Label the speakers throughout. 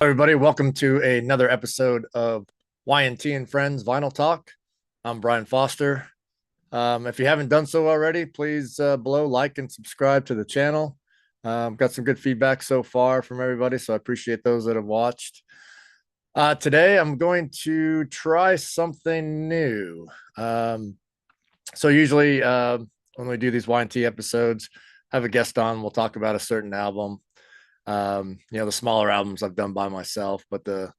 Speaker 1: Everybody. Welcome to another episode of Y&T and Friends Vinyl Talk. I'm Brian Foster. If you haven't done so already, please below like and subscribe to the channel. Got some good feedback so far from everybody, so I appreciate those that have watched. Today, I'm going to try something new. So usually when we do these Y&T episodes, I have a guest on. We'll talk about a certain album. The smaller albums I've done by myself, but the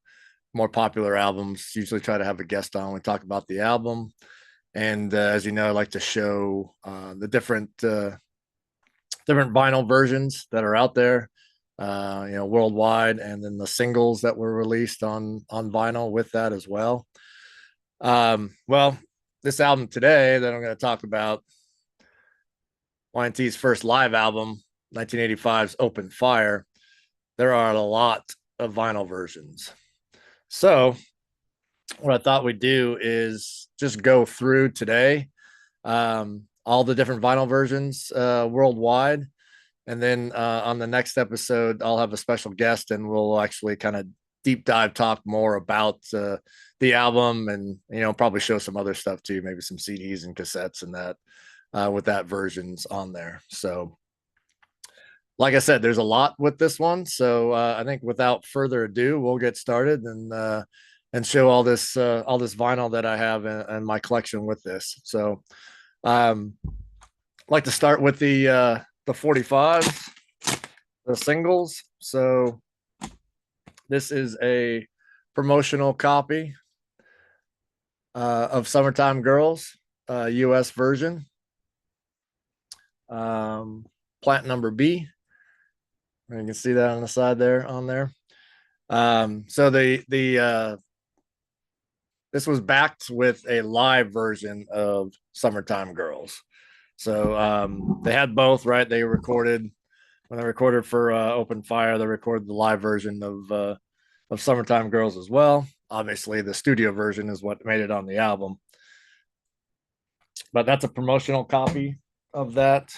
Speaker 1: more popular albums usually try to have a guest on. We talk about the album, and as you know, I like to show the different vinyl versions that are out there, worldwide, and then the singles that were released on vinyl with that as well. Well, this album today that I'm going to talk about, Y&T's first live album, 1985's Open Fire. There are a lot of vinyl versions. So what I thought we'd do is just go through today all the different vinyl versions worldwide. And then on the next episode, I'll have a special guest and we'll actually kind of deep dive talk more about the album and, probably show some other stuff too, maybe some CDs and cassettes and that with that versions on there. So like I said, there's a lot with this one. So I think without further ado, we'll get started and show all this vinyl that I have in my collection with this. So I'd like to start with the 45s, the singles. So this is a promotional copy of Summertime Girls, US version. Plant number B. You can see that on the side there on there. So this was backed with a live version of Summertime Girls. So they had both, right? They recorded when they recorded for Open Fire, they recorded the live version of Summertime Girls as well. Obviously, the studio version is what made it on the album. But that's a promotional copy of that.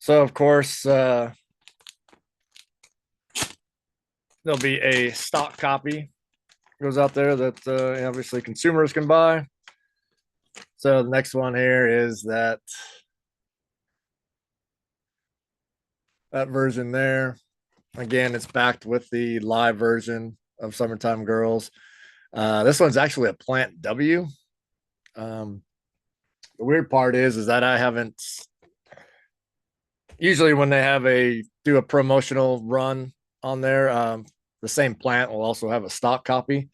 Speaker 1: So of course, there'll be a stock copy goes out there that obviously consumers can buy. So the next one here is that version there. Again, it's backed with the live version of Summertime Girls. This one's actually a Plant W. The weird part is that I haven't. Usually, when they do a promotional run on there, the same plant will also have a stock copy,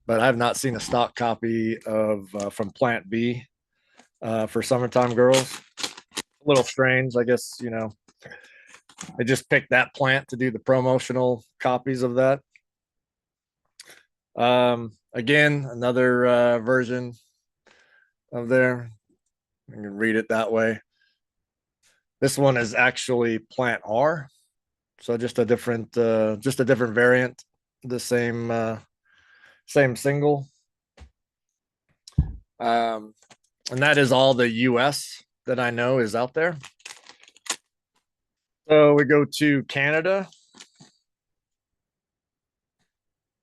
Speaker 1: but I have not seen a stock copy of from Plant B for Summertime Girls. A little strange, I guess. They just picked that plant to do the promotional copies of that. Again, another version of there. You can read it that way. This one is actually Plant R, so just a different variant, the same single. And that is all the US that I know is out there. So we go to Canada.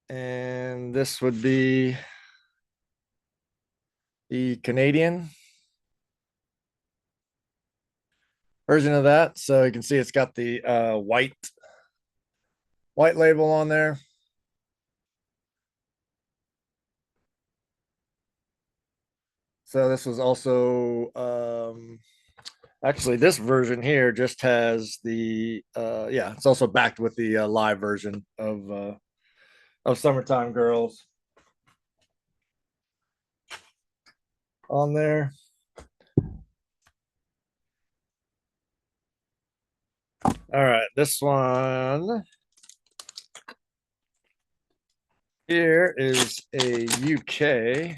Speaker 1: And this would be the Canadian version of that. So you can see it's got the white label on there. So this was also actually this version here just has the it's also backed with the live version of Summertime Girls on there. All right, this one here is a UK.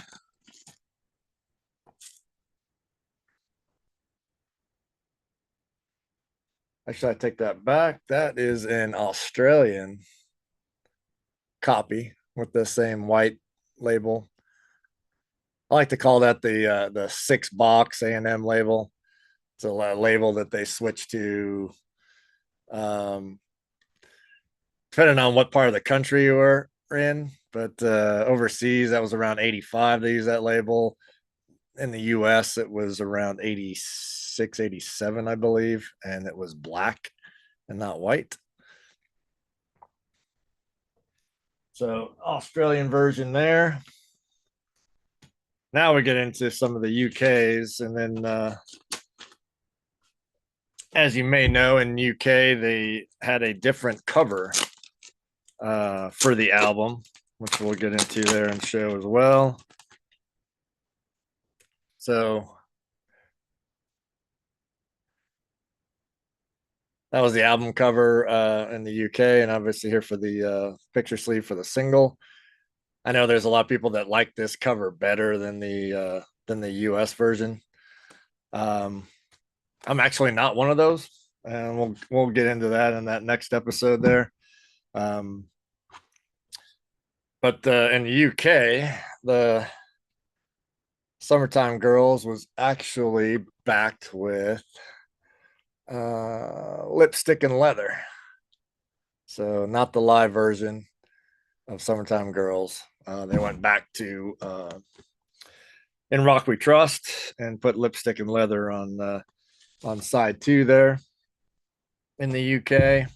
Speaker 1: Actually, I take that back. That is an Australian copy with the same white label. I like to call that the 6-box A&M label. It's a label that they switched to depending on what part of the country you were in. But overseas, that was around 85. They use that label. In the US, it was around 86, 87, I believe, and it was black and not white. So, Australian version there. Now we get into some of the UKs, and then as you may know, in UK they had a different cover for the album, which we'll get into there and show as well. So that was the album cover in the UK, and obviously here for the picture sleeve for the single. I know there's a lot of people that like this cover better than the US version. I'm actually not one of those, and we'll get into that in that next episode there. Um, but in the UK, the Summertime Girls was actually backed with Lipstick and Leather. So not the live version of Summertime Girls. They went back to In Rock We Trust and put Lipstick and Leather on side 2 there in the UK.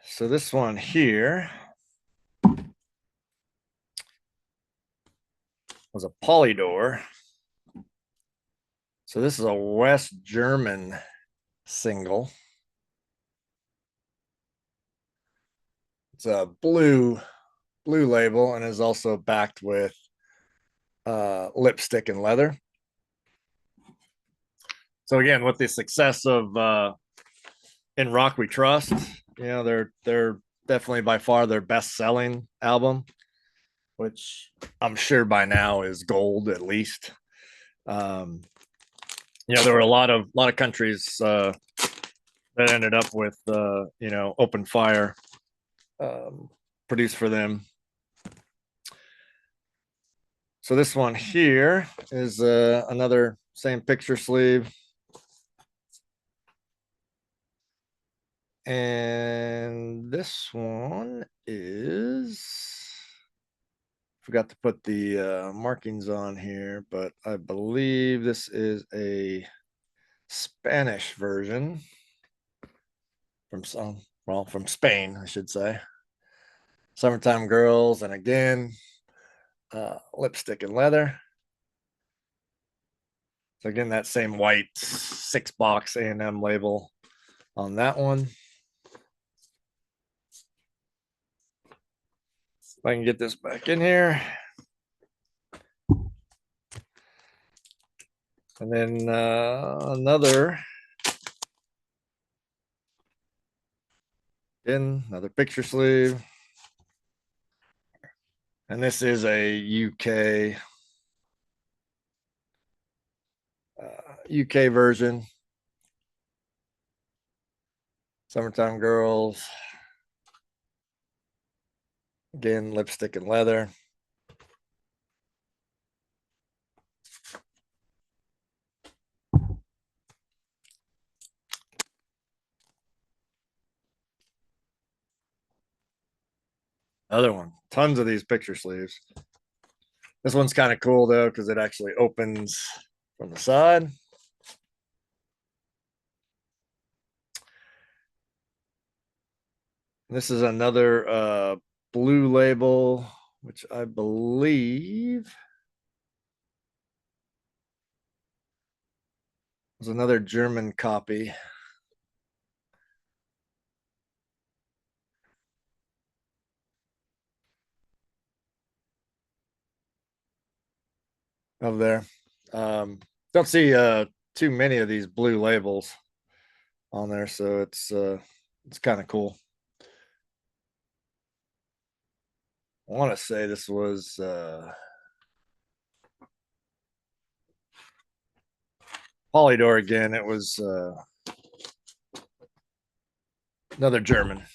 Speaker 1: So this one here was a Polydor. So this is a West German single. It's a blue label and is also backed with Lipstick and Leather. So again, with the success of In Rock We Trust, they're definitely by far their best selling album, which I'm sure by now is gold at least. There were a lot of countries that ended up with Open Fire produced for them. So this one here is another same picture sleeve. And this one is, forgot to put the markings on here, but I believe this is a Spanish version from Spain, I should say. Summertime Girls, and again, Lipstick and Leather. So again, that same white 6-box A&M label on that one. If I can get this back in here. And then another picture sleeve. And this is a UK version. Summertime Girls. Again, Lipstick and Leather. Other one, tons of these picture sleeves. This one's kind of cool though, because it actually opens from the side. This is another blue label, which I believe was another German copy. Of there. Don't see too many of these blue labels on there, so it's kind of cool. I want to say this was Polydor again. It was another German.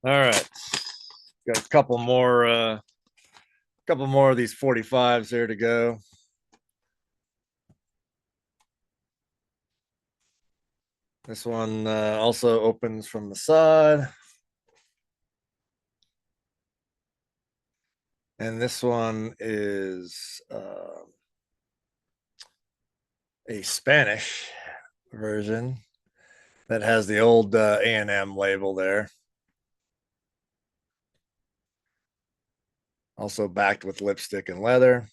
Speaker 1: All right, got a couple more of these 45s here to go. This one also opens from the side. And this one is a Spanish version that has the old A&M label there. Also backed with lipstick and leather.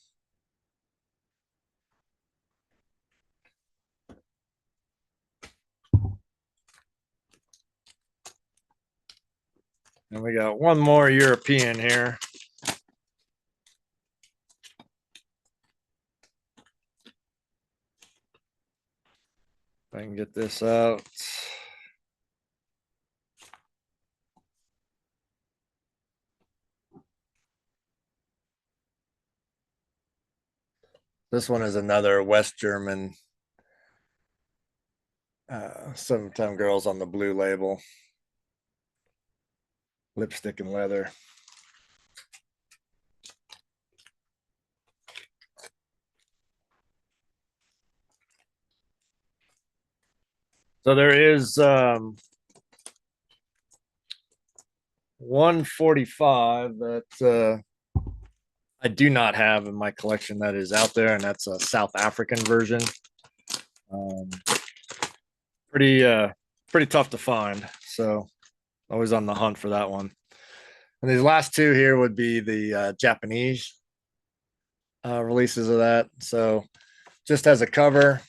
Speaker 1: And we got one more European here. If I can get this out. This one is another West German Summertime Girls on the blue label. Lipstick and leather. So there is 145 that I do not have in my collection that is out there, and that's a South African version. Um, pretty tough to find, so always on the hunt for that one. And these last two here would be the Japanese releases of that. So just as a cover,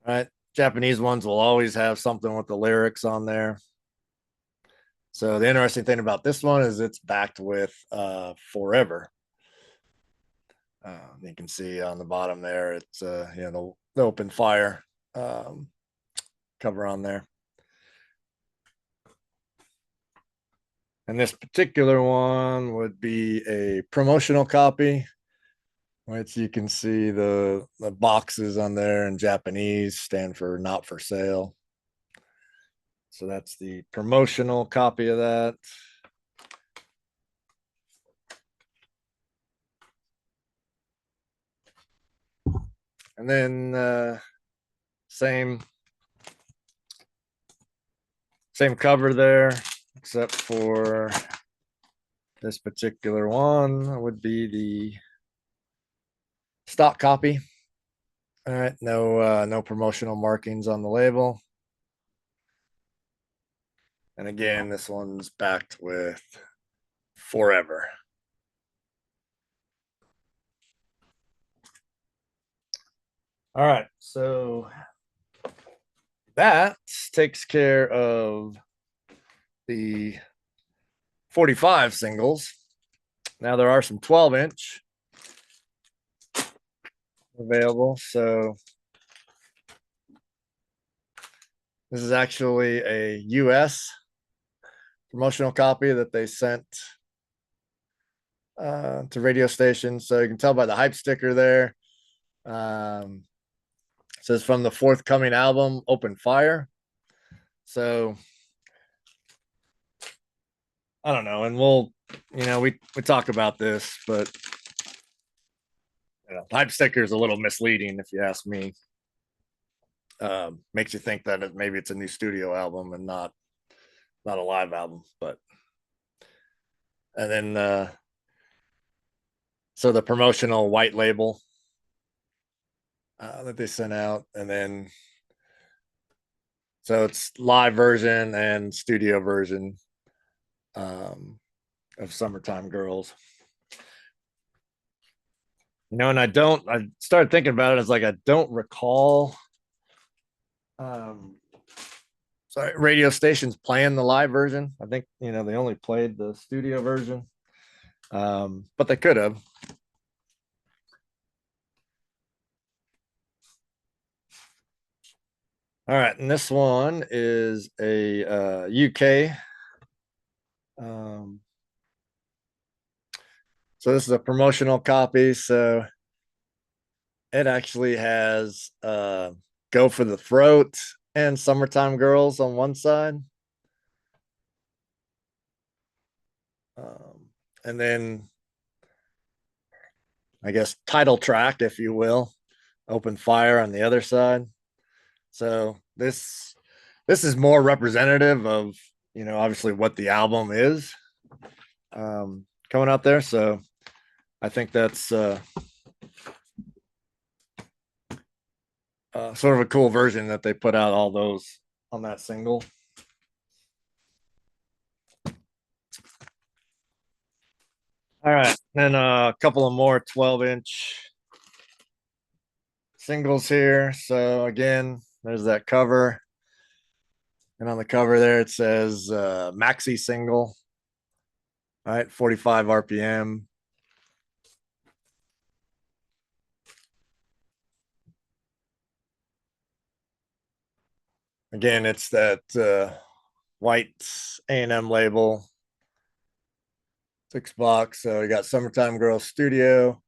Speaker 1: right? Japanese ones will always have something with the lyrics on there. So the interesting thing about this one is it's backed with Forever. You can see on the bottom there, it's the open fire cover on there. And this particular one would be a promotional copy, which you can see the boxes on there in Japanese stand for not for sale. So that's the promotional copy of that. And then same cover there, except for this particular one would be the stock copy. All right, no promotional markings on the label. And again, this one's backed with Forever. All right, so that takes care of the 45 singles. Now there are some 12-inch available. So this is actually a US promotional copy that they sent to radio stations. So you can tell by the hype sticker there. It says from the forthcoming album, Open Fire. So I don't know. And we talk about this, but hype sticker is a little misleading if you ask me. Makes you think that maybe it's a new studio album and not a live album. But and then so the promotional white label that they sent out, and then so it's live version and studio version of Summertime Girls. And I started thinking about it. It's like I don't recall sorry, radio stations playing the live version. I think they only played the studio version. But they could have. All right, and this one is a UK. So this is a promotional copy. So it actually has Go for the Throat and Summertime Girls on one side. And then I guess title track, if you will, Open Fire on the other side. So this is more representative of, you know, obviously what the album is coming out there. So I think that's sort of a cool version that they put out all those on that single. All right, then a couple of more 12-inch singles here. So again, there's that cover, and on the cover there it says maxi single. All right, 45 RPM. Again, it's that white A&M label, $6. So you got Summertime Girls Studio,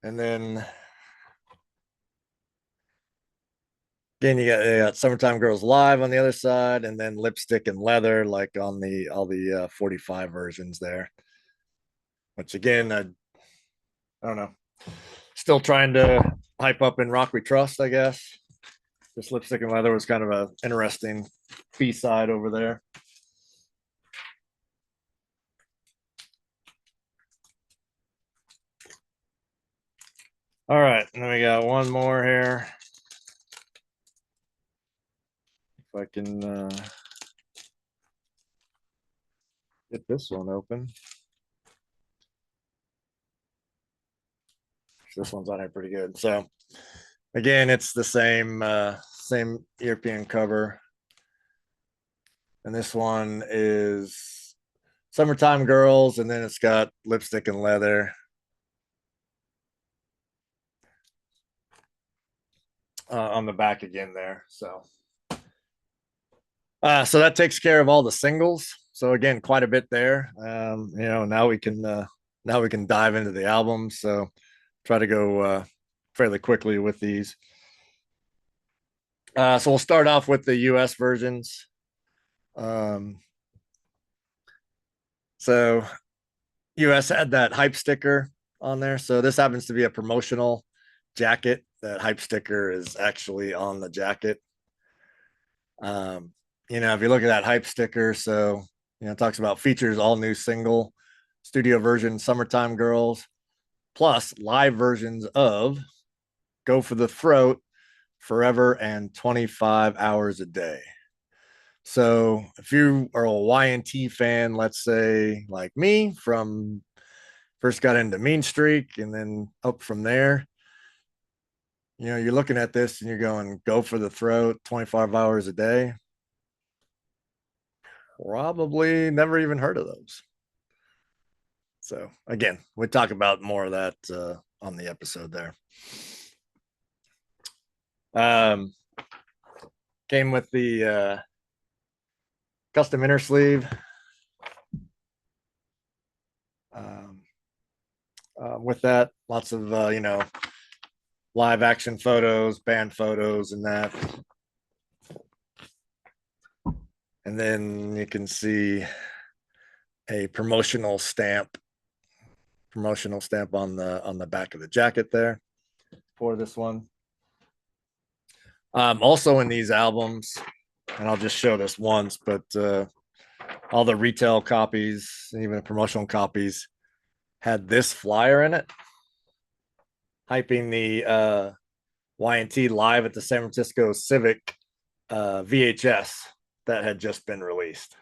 Speaker 1: and then again you got Summertime Girls Live on the other side, and then Lipstick and Leather like on the all the 45 versions there. Which again, I don't know, still trying to hype up in Rock We Trust, I guess. This Lipstick and Leather was kind of an interesting B-side over there. All right, and then we got one more here. If I can get this one open. This one's on here pretty good. So again, it's the same European cover. And this one is Summertime Girls, and then it's got Lipstick and Leather. On the back again there. So that takes care of all the singles. So again, quite a bit there. You know, now we can dive into the albums. So try to go fairly quickly with these. So we'll start off with the US versions. So US had that hype sticker on there. So this happens to be a promotional jacket. That hype sticker is actually on the jacket. You know, if you look at that hype sticker, so, you know, it talks about features all new single, studio version, Summertime Girls, plus live versions of Go for the Throat, Forever, and 25 Hours a Day. So if you are a Y&T fan, let's say like me, from first got into Mean Streak and then up from there, you know, you're looking at this and you're going, Go for the Throat, 25 hours a day. Probably never even heard of those. So again, we talk about more of that on the episode there. Came with the custom inner sleeve. With that, lots of you know, live action photos, band photos, and that. And then you can see a promotional stamp on the back of the jacket there for this one. Also in these albums, and I'll just show this once, but all the retail copies, even the promotional copies, had this flyer in it, hyping the Y&T live at the San Francisco Civic VHS that had just been released.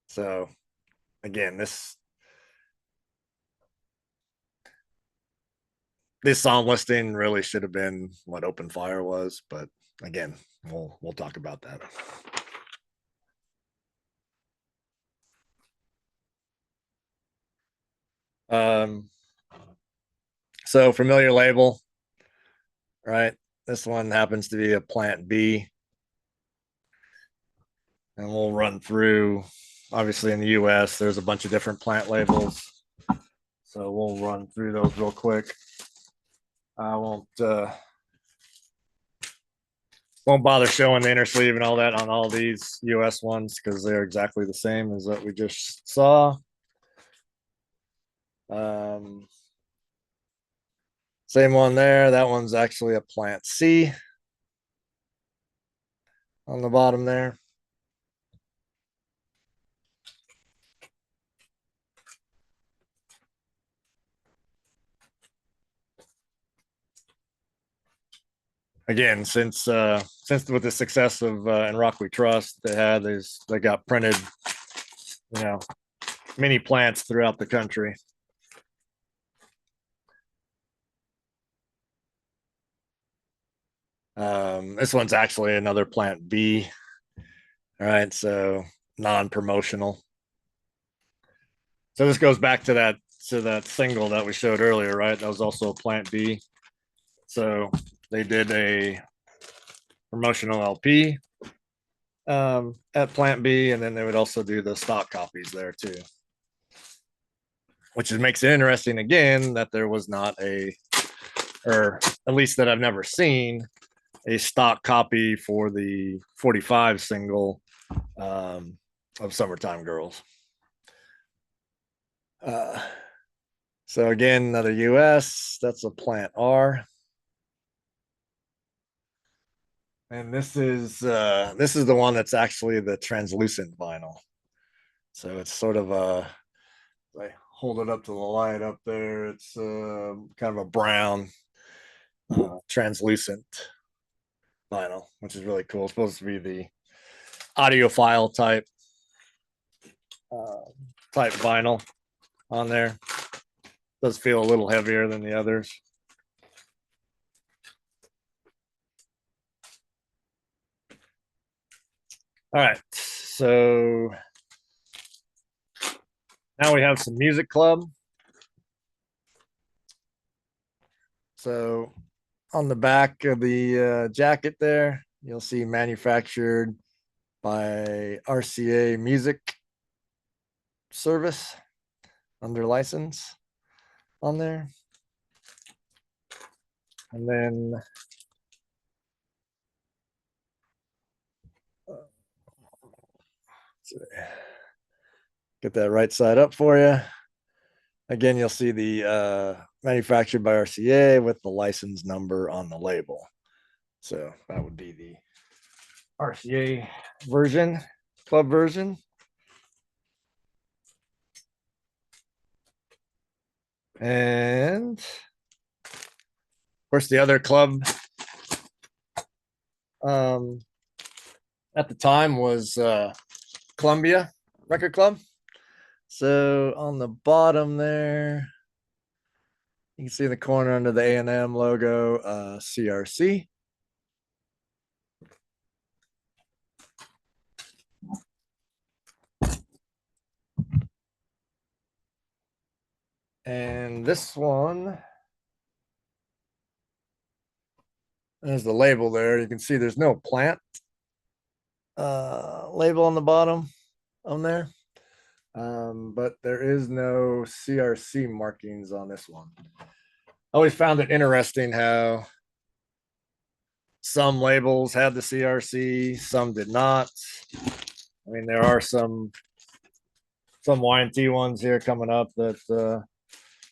Speaker 1: So again, this song listing really should have been what Open Fire was, but again, we'll talk about that. So familiar label, right? This one happens to be a Plant B, and we'll run through. Obviously, in the US, there's a bunch of different plant labels, so we'll run through those real quick. I won't bother showing the inner sleeve and all that on all these US ones because they're exactly the same as what we just saw. Same one there. That one's actually a plant C on the bottom there. Again, since with the success of in Rock We Trust, they got printed, you know, many plants throughout the country. This one's actually another plant B. All right, so non-promotional. So this goes back to that single that we showed earlier, right? That was also a plant B. So they did a promotional LP at Plant B, and then they would also do the stock copies there too. Which makes it interesting again that there was not or at least that I've never seen, a stock copy for the 45 single of Summertime Girls. So again, another US, that's a plant R. And this is the one that's actually the translucent vinyl. So it's sort of I hold it up to the light up there. It's kind of a brown translucent vinyl, which is really cool. It's supposed to be the audiophile type vinyl on there. Does feel a little heavier than the others. All right, so now we have some Music Club. So on the back of the jacket there, you'll see manufactured by RCA Music Service under license on there. And then get that right side up for you. Again, you'll see the manufactured by RCA with the license number on the label. So that would be the RCA version, club version. And of course, the other club at the time was Columbia Record Club. So on the bottom there, you can see in the corner under the A&M logo, CRC. And this one, there's the label there. You can see there's no plant label on the bottom on there. But there is no CRC markings on this one. I always found it interesting how some labels had the CRC, some did not. I mean, there are some Y&T ones here coming up that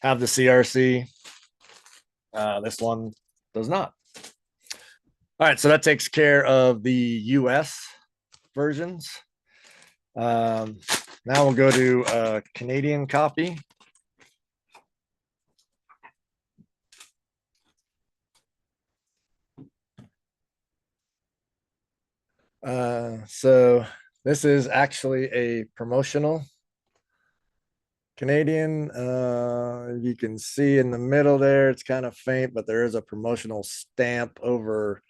Speaker 1: have the CRC. This one does not. All right, so that takes care of the US versions. Now we'll go to a Canadian copy. So this is actually a promotional Canadian. You can see in the middle there, it's kind of faint, but there is a promotional stamp over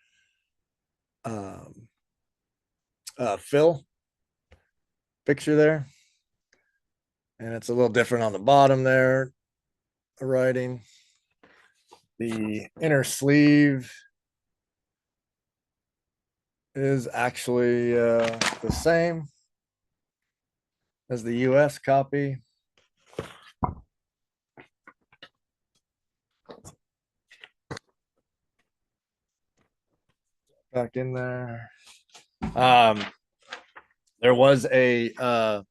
Speaker 1: Phil picture there. And it's a little different on the bottom there, writing. The inner sleeve is actually the same as the US copy. Back in there. There was a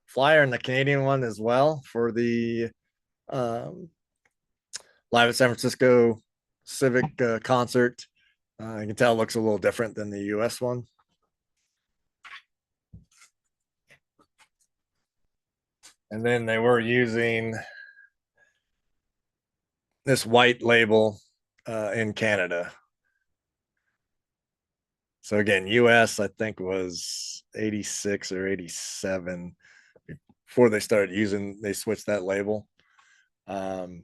Speaker 1: flyer in the Canadian one as well for the live at San Francisco Civic concert. You can tell it looks a little different than the US one. And then they were using this white label in Canada. So again, US, I think was 86 or 87 before they started using, they switched that label. And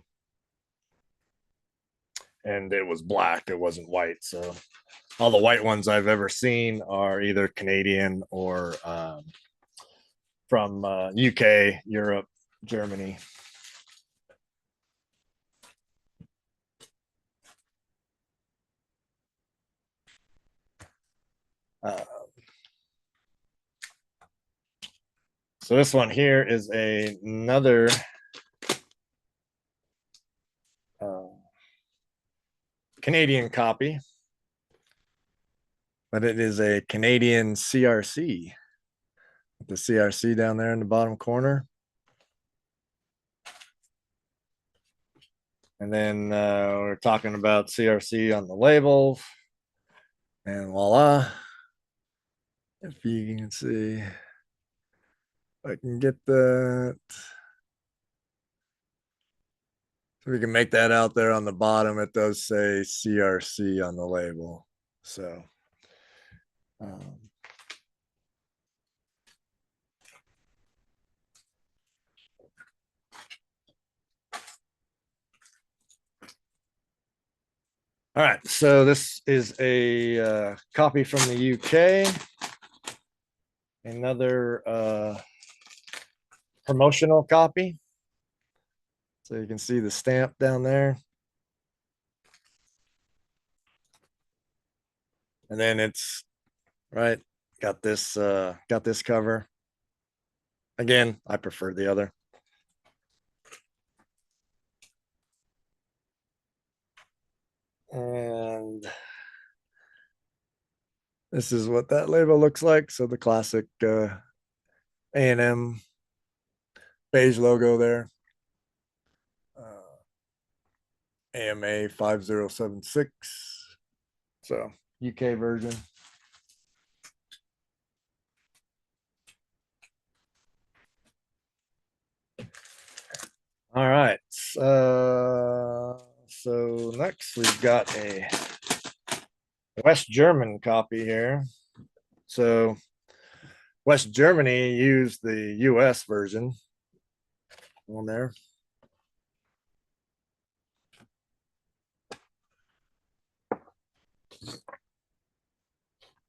Speaker 1: it was black, it wasn't white. So all the white ones I've ever seen are either Canadian or from UK, Europe, Germany. Uh, so this one here is another Canadian copy, but it is a Canadian CRC. The CRC down there in the bottom corner. And then we're talking about CRC on the label. And voila. If you can see, I can get that. So we can make that out there on the bottom. It does say CRC on the label. So um, all right, so this is a copy from the UK. Another promotional copy. So you can see the stamp down there. And then it's right, got this cover. Again, I prefer the other. And this is what that label looks like. So the classic A&M beige logo there. AMA 5076. So UK version. All right. So next we've got a West German copy here. So West Germany used the US version on there.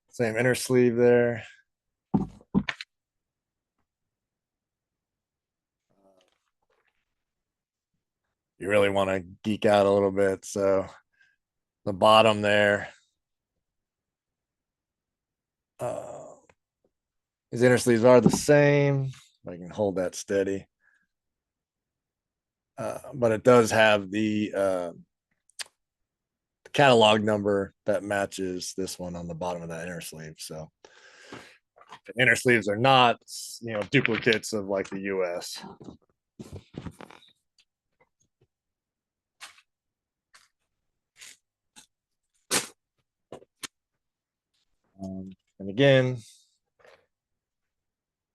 Speaker 1: Same inner sleeve there. You really want to geek out a little bit. So the bottom there, these inner sleeves are the same. I can hold that steady. But it does have the catalog number that matches this one on the bottom of that inner sleeve. So the inner sleeves are not, duplicates of like the US. And again,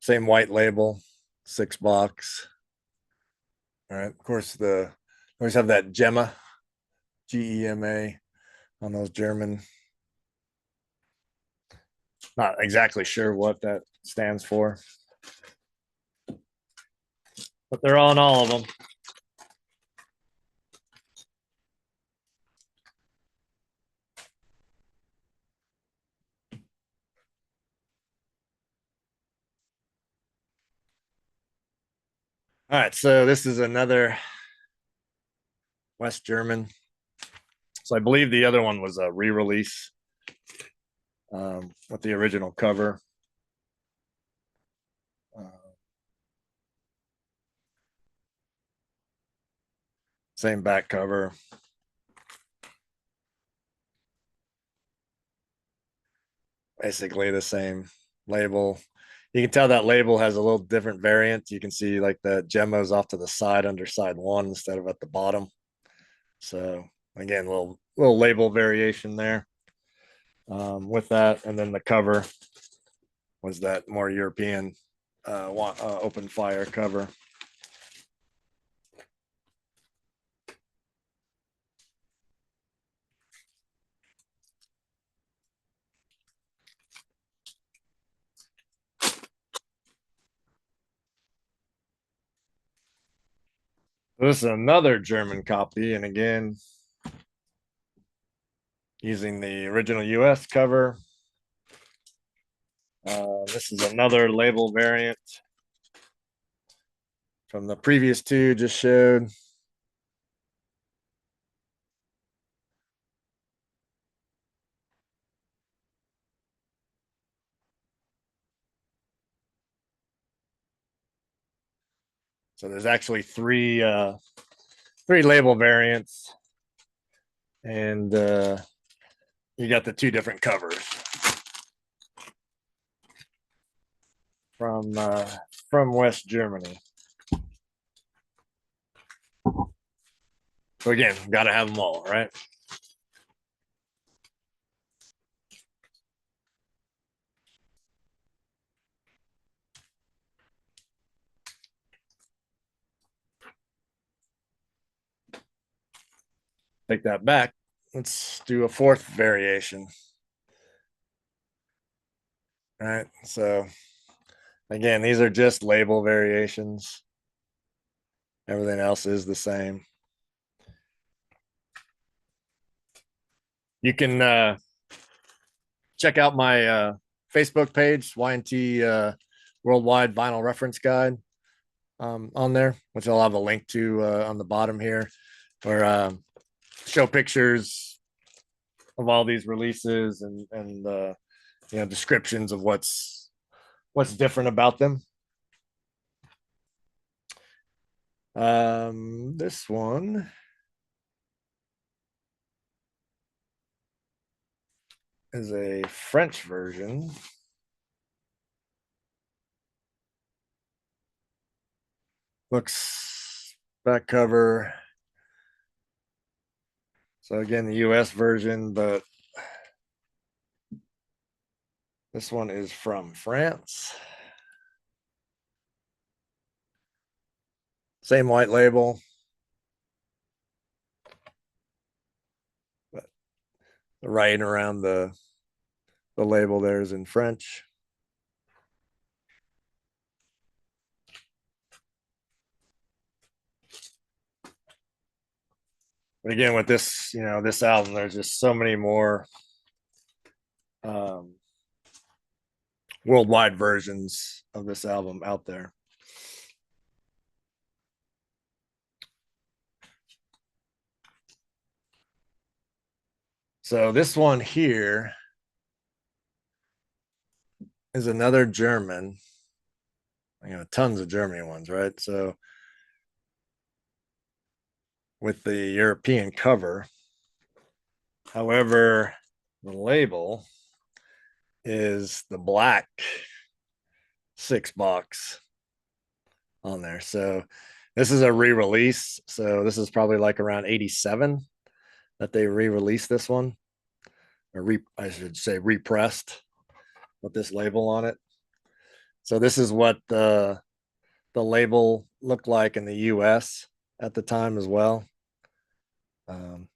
Speaker 1: same white label, 6-box. All right. Of course, always have that Gemma, GEMA on those German. Not exactly sure what that stands for, but they're on all of them. All right, so this is another West German. So I believe the other one was a re-release with the original cover. Same back cover. Basically the same label. You can tell that label has a little different variant. You can see like the Gemma's off to the side under side one instead of at the bottom. So again, little label variation there with that, and then the cover was that more European open fire cover. This is another German copy, and again, using the original US cover. This is another label variant from the previous two just showed. So there's actually three label variants, and you got the two different covers from West Germany. So again, got to have them all, right? Take that back. Let's do a fourth variation. All right. So again, these are just label variations. Everything else is the same. You can check out my Facebook page, Y&T Worldwide Vinyl Reference Guide, on there, which I'll have a link to on the bottom here, where show pictures of all these releases and descriptions of what's different about them. This one is a French version. Looks back cover. So again, the US version, but this one is from France. Same white label. But the writing around the label there is in French. But again, with this, this album, there's just so many more worldwide versions of this album out there. So this one here is another German. Tons of German ones, right? So with the European cover, however, the label is the black 6-box on there. So this is a re-release. So this is probably like around 87 that they re-released this one, or I should say repressed with this label on it. So this is what the label looked like in the US at the time as well,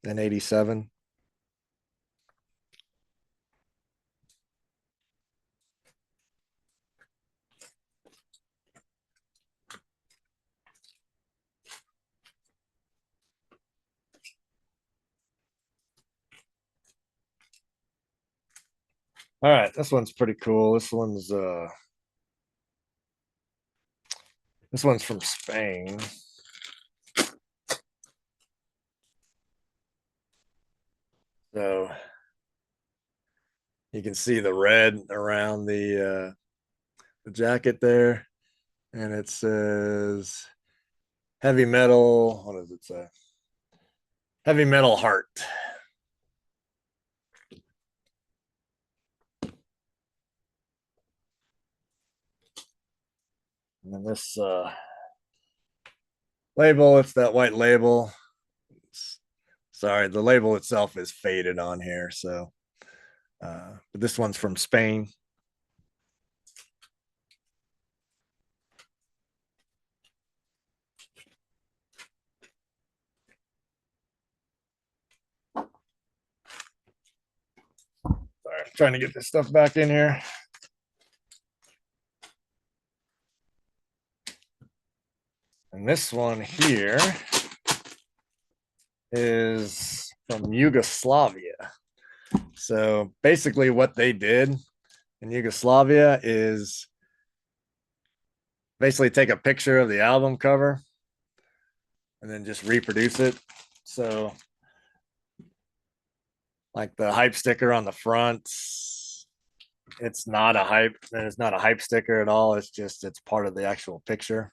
Speaker 1: in 87. All right, this one's pretty cool. This one's from Spain. So you can see the red around the jacket there, and it says heavy metal. What does it say? Heavy metal heart. And then this label, it's that white label. It's Sorry, the label itself is faded on here. So, but this one's from Spain. Sorry, I'm trying to get this stuff back in here. And this one here is from Yugoslavia. So basically, what they did in Yugoslavia is basically take a picture of the album cover and then just reproduce it. So, like the hype sticker on the front, it's not a hype. It's not a hype sticker at all. It's just it's part of the actual picture.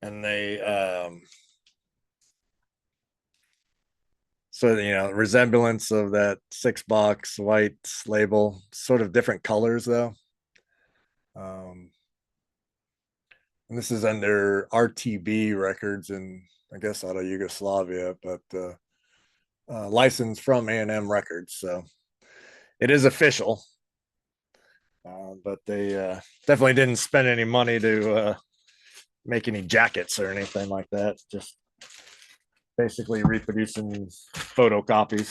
Speaker 1: And they so resemblance of that 6-box white label, sort of different colors though. And this is under RTB Records, and I guess out of Yugoslavia, but licensed from A&M Records, so it is official. But they definitely didn't spend any money to make any jackets or anything like that. Just basically reproducing photocopies.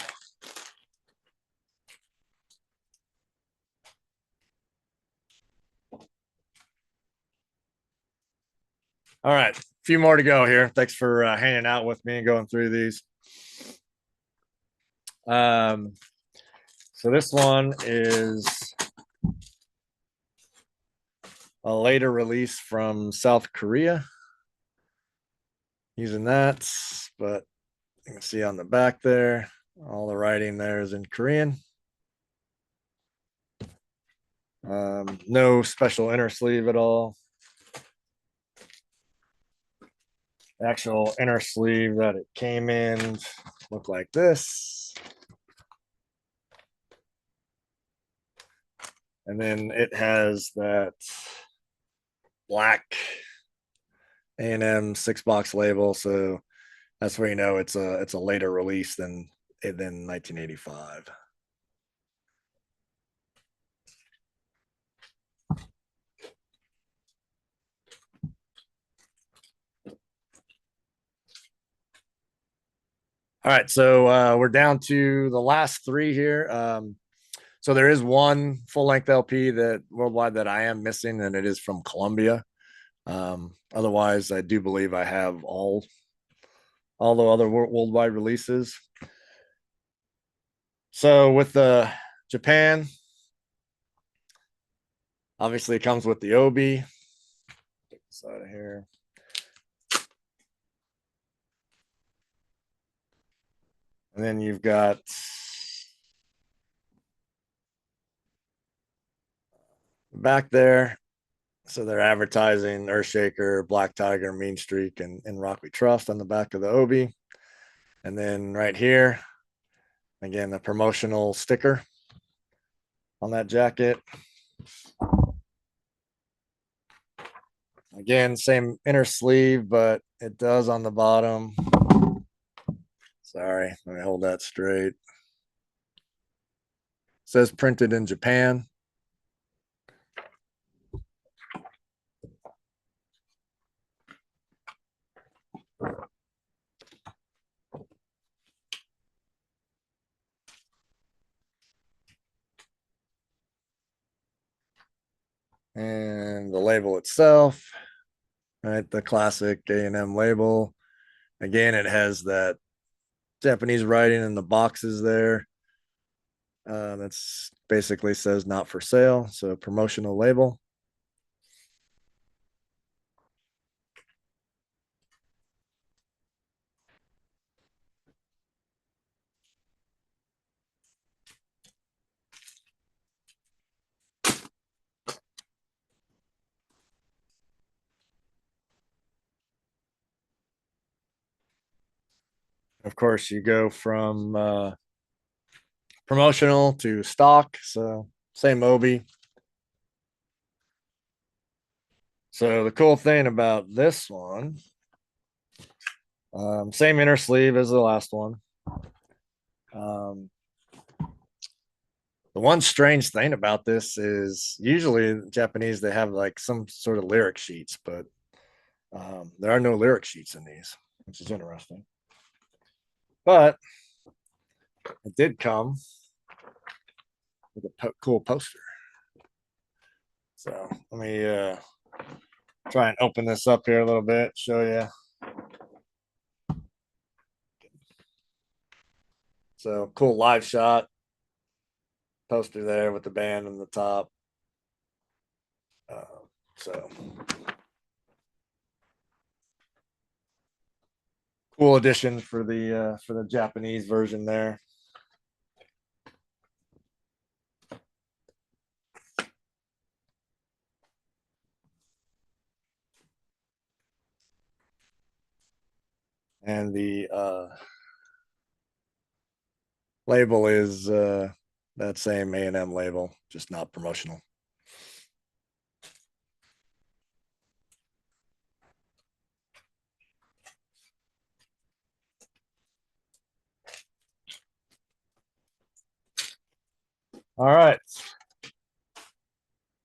Speaker 1: All right, a few more to go here. Thanks for hanging out with me and going through these. So this one is a later release from South Korea. Using that, but you can see on the back there, all the writing there is in Korean. No special inner sleeve at all. The actual inner sleeve that it came in looked like this. And then it has that black A&M 6-box label. So that's where you know it's a later release than 1985. All right, so we're down to the last three here. So there is one full length LP that worldwide that I am missing, and it is from Columbia. Otherwise, I do believe I have all the other worldwide releases. So with the Japan, obviously it comes with the Obi. Take this out of here. And then you've got back there. So they're advertising Earthshaker, Black Tiger, Mean Streak, and Rock We Trust on the back of the Obi. And then right here, again, the promotional sticker on that jacket. Again, same inner sleeve, but it does on the bottom. Sorry, let me hold that straight. It says printed in Japan. And the label itself, right? The classic A&M label. Again, it has that Japanese writing in the boxes there. That's basically says not for sale. So promotional label. Of course, you go from promotional to stock. So same Obi. So the cool thing about this one, same inner sleeve as the last one. Um, the one strange thing about this is usually Japanese, they have like some sort of lyric sheets, but there are no lyric sheets in these, which is interesting. But it did come with a cool poster. So let me try and open this up here a little bit, show you. So cool live shot poster there with the band on the top. So cool addition for the Japanese version there. And the label is that same A&M label, just not promotional. All right.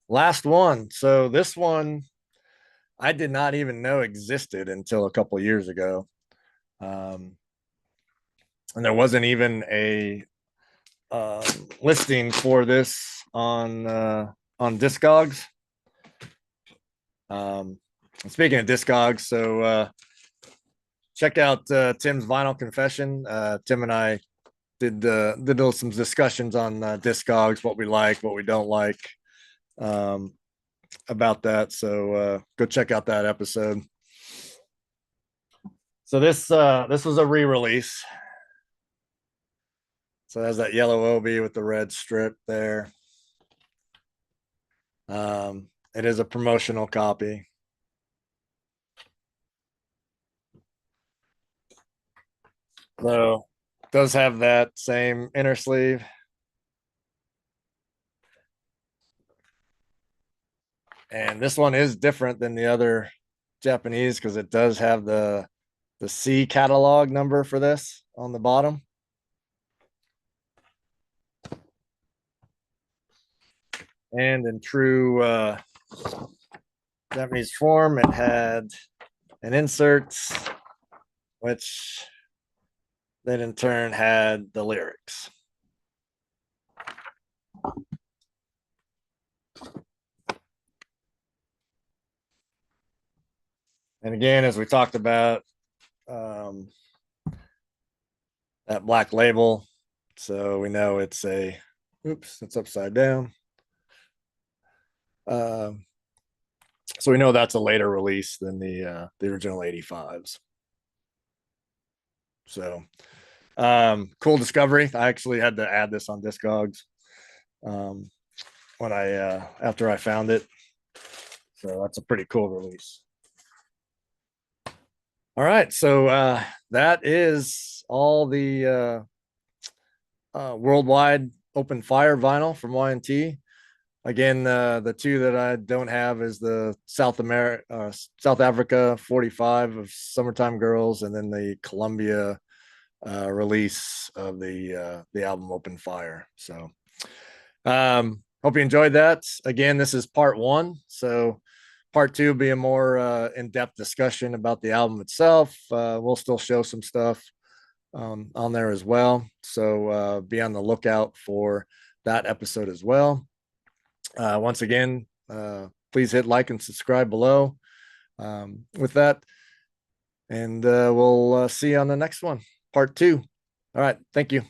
Speaker 1: Last one. So this one I did not even know existed until a couple years ago. And there wasn't even a listing for this on Discogs. Speaking of Discogs, so check out Tim's Vinyl Confession. Tim and I did some discussions on Discogs, what we like, what we don't like about that. So go check out that episode. So this was a re-release. So it has that yellow obi with the red strip there. It is a promotional copy. So it does have that same inner sleeve. And this one is different than the other Japanese because it does have the C catalog number for this on the bottom. And in true Japanese form, it had an insert, which then in turn had the lyrics. And again, as we talked about, that black label. So we know it's it's upside down. So we know that's a later release than the original 85s. So cool discovery. I actually had to add this on Discogs when I after I found it. So that's a pretty cool release. All right, so that is all the worldwide open fire vinyl from Y&T. Again, the two that I don't have is the South Africa 45 of Summertime Girls, and then the Columbia release of the album Open Fire. So hope you enjoyed that. Again, this is part one. So part two will be a more in-depth discussion about the album itself. We'll still show some stuff on there as well. So be on the lookout for that episode as well. Once again, please hit like and subscribe below with that. And we'll see you on the next one, part two. All right. Thank you.